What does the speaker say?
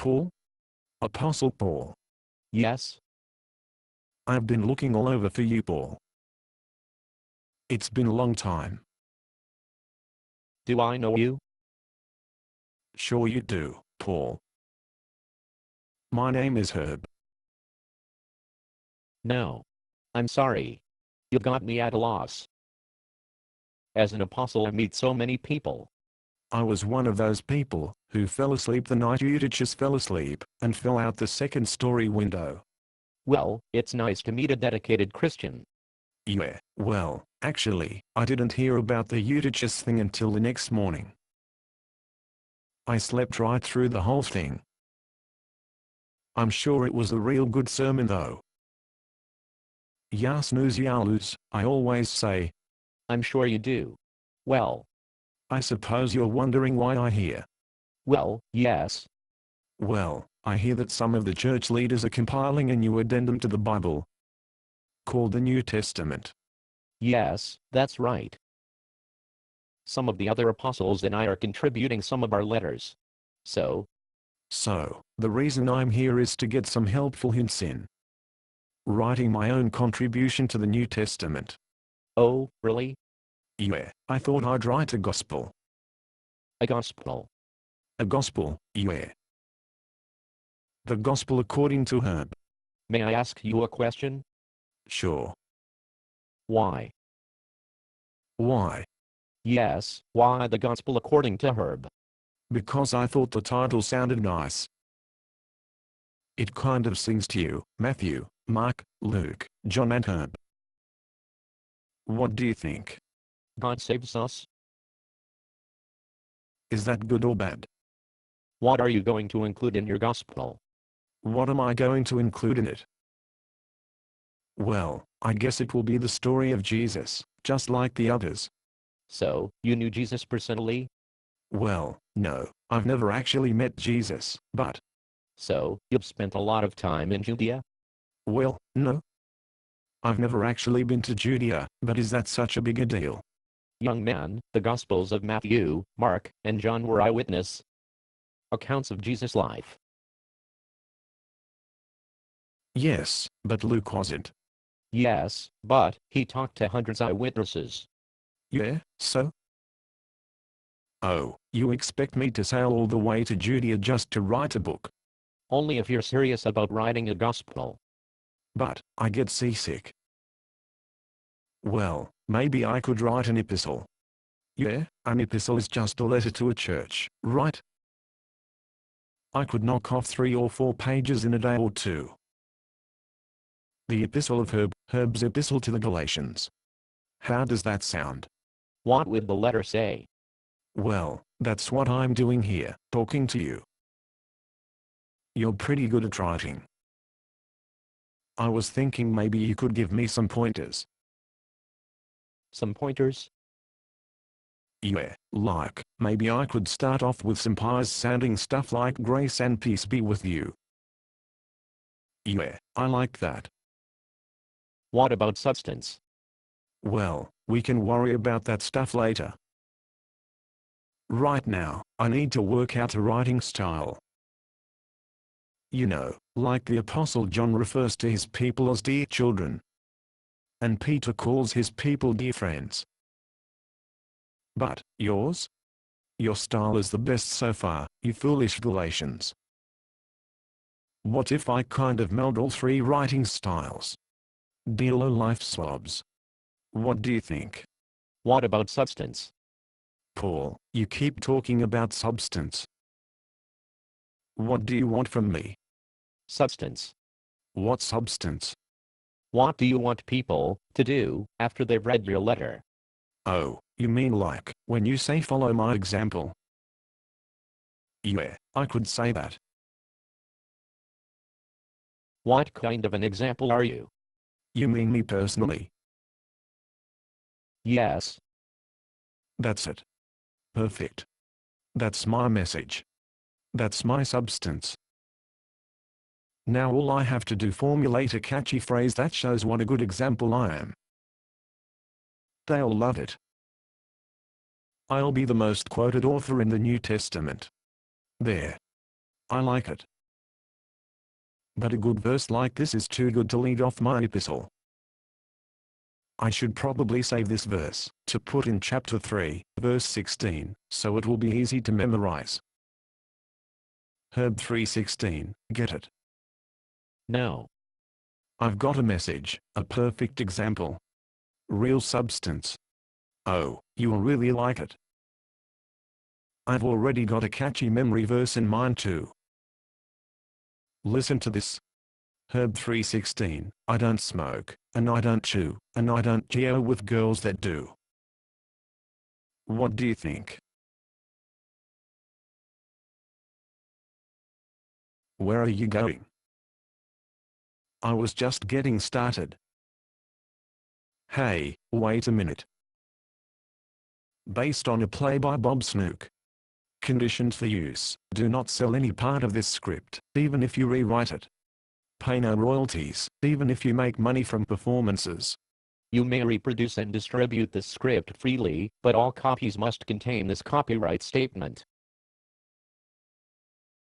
Paul? Apostle Paul. Yes? I've been looking all over for you, Paul. It's been a long time. Do I know you? Sure you do, Paul. My name is Herb. No. I'm sorry. You've got me at a loss. As an apostle, I meet so many people. I was one of those people who fell asleep the night Eutychus fell asleep and fell out the second-story window. Well, it's nice to meet a dedicated Christian. Yeah, well, actually, I didn't hear about the Eutychus thing until the next morning. I slept right through the whole thing. I'm sure it was a real good sermon though. Ya snooze ya lose, I always say. I'm sure you do. Well. I suppose you're wondering why I hear. Well, yes. Well, I hear that some of the church leaders are compiling a new addendum to the Bible, called the New Testament. Yes, that's right. Some of the other apostles and I are contributing some of our letters. So, the reason I'm here is to get some helpful hints in writing my own contribution to the New Testament. Oh, really? Yeah, I thought I'd write a gospel. A gospel? A gospel, yeah. The gospel according to Herb. May I ask you a question? Sure. Why? Why? Yes, why the gospel according to Herb? Because I thought the title sounded nice. It kind of sings to you, Matthew, Mark, Luke, John and Herb. What do you think? God saves us? Is that good or bad? What are you going to include in your gospel? What am I going to include in it? Well, I guess it will be the story of Jesus, just like the others. So, you knew Jesus personally? Well, no, I've never actually met Jesus, but... So, you've spent a lot of time in Judea? Well, no. I've never actually been to Judea, but is that such a big a deal? Young man, the Gospels of Matthew, Mark, and John were eyewitness accounts of Jesus' life. Yes, but Luke wasn't. Yes, but he talked to hundreds of eyewitnesses. Yeah, so? Oh, you expect me to sail all the way to Judea just to write a book? Only if you're serious about writing a gospel. But, I get seasick. Well, maybe I could write an epistle. Yeah, an epistle is just a letter to a church, right? I could knock off 3 or 4 pages in a day or two. The epistle of Herb, Herb's epistle to the Galatians. How does that sound? What would the letter say? Well, that's what I'm doing here, talking to you. You're pretty good at writing. I was thinking maybe you could give me some pointers. Some pointers? Yeah, like, maybe I could start off with some pious-sounding stuff like grace and peace be with you. Yeah, I like that. What about substance? Well, we can worry about that stuff later. Right now, I need to work out a writing style. You know, like the Apostle John refers to his people as dear children. And Peter calls his people dear friends. But, yours? Your style is the best so far, you foolish Galatians. What if I kind of meld all 3 writing styles? Dear low-life slobs. What do you think? What about substance? Paul, you keep talking about substance. What do you want from me? Substance. What substance? What do you want people to do after they've read your letter? Oh, you mean like, when you say follow my example? Yeah, I could say that. What kind of an example are you? You mean me personally? Yes. That's it. Perfect. That's my message. That's my substance. Now all I have to do formulate a catchy phrase that shows what a good example I am. They'll love it. I'll be the most quoted author in the New Testament. There. I like it. But a good verse like this is too good to lead off my epistle. I should probably save this verse to put in chapter 3, verse 16, so it will be easy to memorize. Herb 3:16, get it? No. I've got a message, a perfect example. Real substance. Oh, you'll really like it. I've already got a catchy memory verse in mind too. Listen to this. Herb 3:16, I don't smoke, and I don't chew, and I don't geo with girls that do. What do you think? Where are you going? I was just getting started. Hey, wait a minute. Based on a play by Bob Snook. Conditions for use, do not sell any part of this script, even if you rewrite it. Pay no royalties, even if you make money from performances. You may reproduce and distribute this script freely, but all copies must contain this copyright statement.